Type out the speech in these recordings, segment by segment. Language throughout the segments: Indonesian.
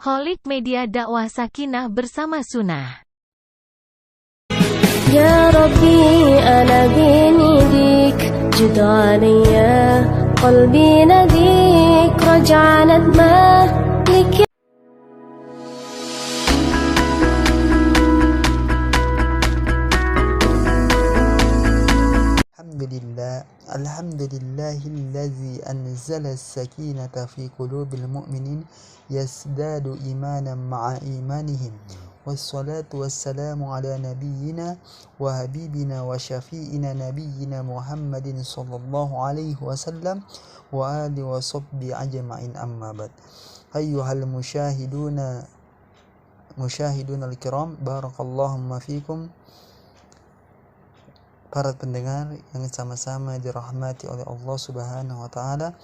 Holik Media Dakwah Sakinah bersama Sunnah. يا ربي أنا ديني ديك جد عليا قلبي نديك رجع ندمه لك. الحمد لله الذي أنزل السكينة في قلوب المؤمنين يزداد إيمانا مع إيمانهم، والصلاة والسلام على نبينا وحبيبنا وشفيئنا نبينا محمد صلى الله عليه وسلم وآله وصحبه أجمعين. أما بعد، أيها المشاهدون الكرام، بارك اللهم فيكم. Para pendengar yang sama-sama dirahmati oleh Allah Subhanahu wa taala,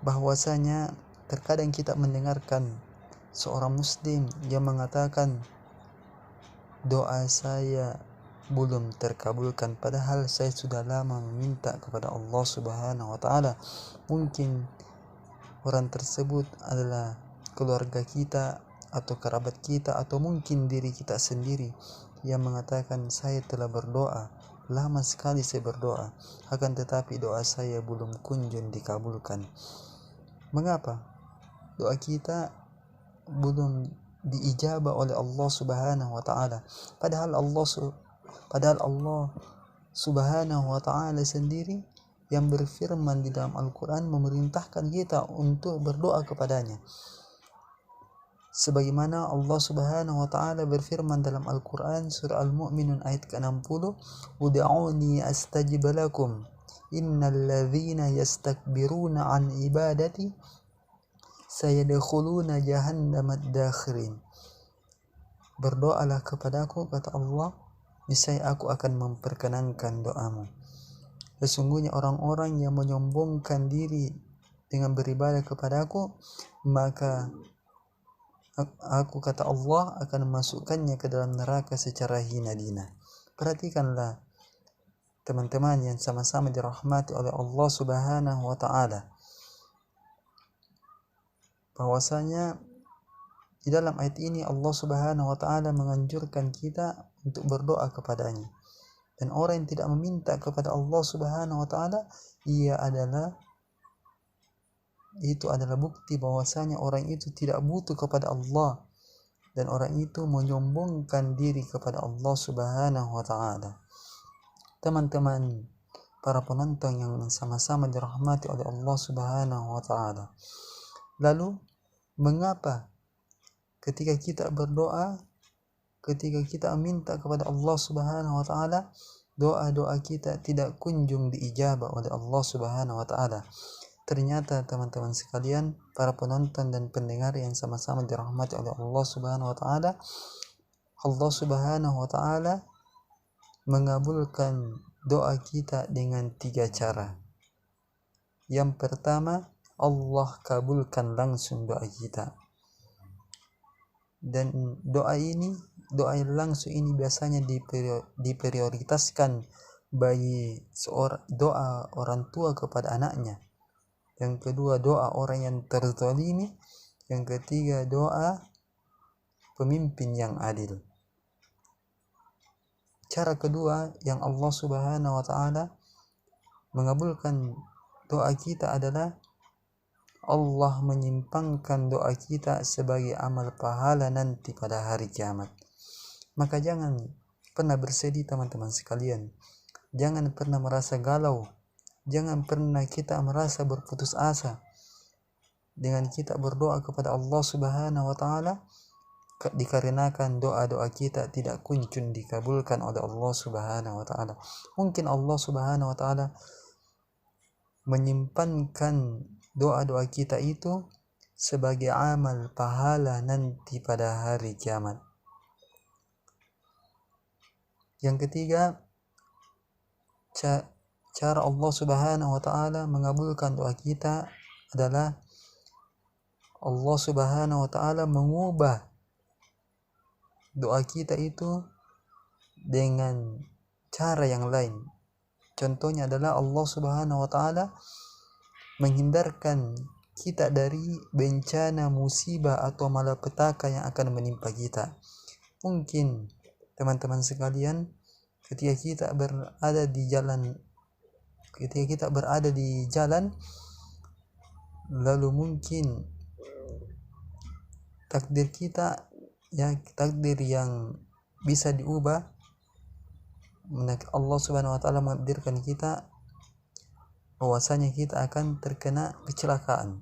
bahwasanya terkadang kita mendengarkan seorang muslim yang mengatakan, doa saya belum terkabulkan, padahal saya sudah lama meminta kepada Allah Subhanahu wa taala. Mungkin orang tersebut adalah keluarga kita atau kerabat kita, atau mungkin diri kita sendiri yang mengatakan, saya telah berdoa, lama sekali saya berdoa, akan tetapi doa saya belum kunjung dikabulkan. Mengapa? Doa kita belum diijabah oleh Allah Subhanahu wa taala. Padahal Allah Subhanahu wa taala sendiri yang berfirman di dalam Al-Qur'an memerintahkan kita untuk berdoa kepadanya. Sebagaimana Allah Subhanahu wa taala berfirman dalam Al-Qur'an surah Al-Mu'minun ayat ke-60, "Ud'uni astajib lakum, innal ladzina yastakbiruna an ibadati sayadkhuluna jahannama dakhirin." Berdoalah kepadaku, kata Allah, niscaya aku akan memperkenankan doamu. Sesungguhnya orang-orang yang menyombongkan diri dengan beribadah kepadaku, maka aku, kata Allah, akan memasukkannya ke dalam neraka secara hina-dina. Perhatikanlah teman-teman yang sama-sama dirahmati oleh Allah Subhanahu wa taala, bahwasanya di dalam ayat ini Allah Subhanahu wa taala menganjurkan kita untuk berdoa kepadanya. Dan orang yang tidak meminta kepada Allah Subhanahu wa taala, itu adalah bukti bahwasanya orang itu tidak butuh kepada Allah, dan orang itu menyombongkan diri kepada Allah Subhanahu wa taala. Teman-teman, para penonton yang sama-sama dirahmati oleh Allah Subhanahu wa taala. Lalu, mengapa ketika kita berdoa, ketika kita minta kepada Allah Subhanahu wa taala, doa-doa kita tidak kunjung diijabah oleh Allah Subhanahu wa taala? Ternyata teman-teman sekalian, para penonton dan pendengar yang sama-sama dirahmati oleh Allah Subhanahu wa taala, Allah Subhanahu wa taala mengabulkan doa kita dengan 3 cara. Yang pertama, Allah kabulkan langsung doa kita. Dan doa yang langsung ini biasanya diprioritaskan bagi doa orang tua kepada anaknya. Yang kedua, doa orang yang terzalimi. Yang ketiga, doa pemimpin yang adil. Cara kedua yang Allah Subhanahu wa taala mengabulkan doa kita adalah Allah menyimpangkan doa kita sebagai amal pahala nanti pada hari kiamat. Maka jangan pernah bersedih teman-teman sekalian. Jangan pernah merasa galau. Jangan pernah kita merasa berputus asa dengan kita berdoa kepada Allah Subhanahu wa taala, dikarenakan doa-doa kita tidak kunjung dikabulkan oleh Allah Subhanahu wa taala. Mungkin Allah Subhanahu wa taala menyimpankan doa-doa kita itu sebagai amal pahala nanti pada hari kiamat. Yang ketiga, cara Allah Subhanahu wa taala mengabulkan doa kita adalah Allah Subhanahu wa taala mengubah doa kita itu dengan cara yang lain. Contohnya adalah Allah Subhanahu wa taala menghindarkan kita dari bencana, musibah atau malapetaka yang akan menimpa kita. Mungkin teman-teman sekalian, ketika kita berada di jalan, lalu mungkin takdir kita, takdir yang bisa diubah, Allah Subhanahu wa taala mentakdirkan kita bahwasanya kita akan terkena kecelakaan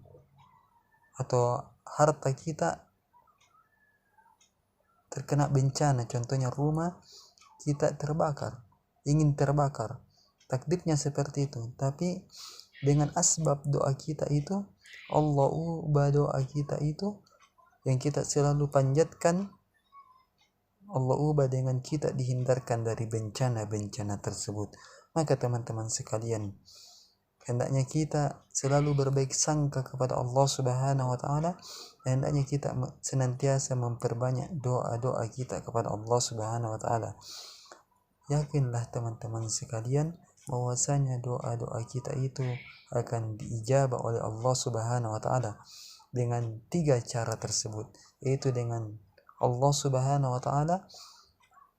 atau harta kita terkena bencana, contohnya rumah kita ingin terbakar. Takdirnya seperti itu, tapi dengan asbab doa kita itu, Allah ubah doa kita itu yang kita selalu panjatkan, Allah ubah dengan kita dihindarkan dari bencana-bencana tersebut. Maka teman-teman sekalian, hendaknya kita selalu berbaik sangka kepada Allah Subhanahu wa taala. Hendaknya kita senantiasa memperbanyak doa-doa kita kepada Allah Subhanahu wa taala. Yakinlah teman-teman sekalian bahwasanya doa-doa kita itu akan diijabah oleh Allah Subhanahu wa taala dengan 3 cara tersebut, yaitu dengan Allah Subhanahu wa taala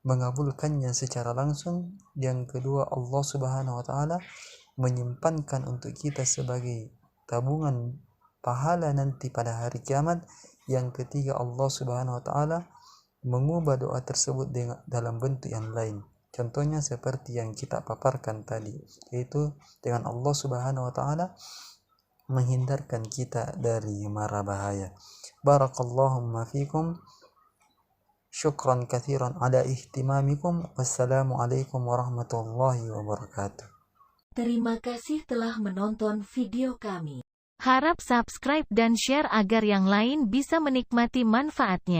mengabulkannya secara langsung, yang kedua Allah Subhanahu wa taala menyimpankan untuk kita sebagai tabungan pahala nanti pada hari kiamat, yang ketiga Allah Subhanahu wa taala mengubah doa tersebut dalam bentuk yang lain. Contohnya seperti yang kita paparkan tadi, yaitu dengan Allah Subhanahu wa taala menghindarkan kita dari mara bahaya. Barakallahu fikum. Syukran katsiran ala ihtimamikum. Wassalamualaikum warahmatullahi wabarakatuh. Terima kasih telah menonton video kami. Harap subscribe dan share agar yang lain bisa menikmati manfaatnya.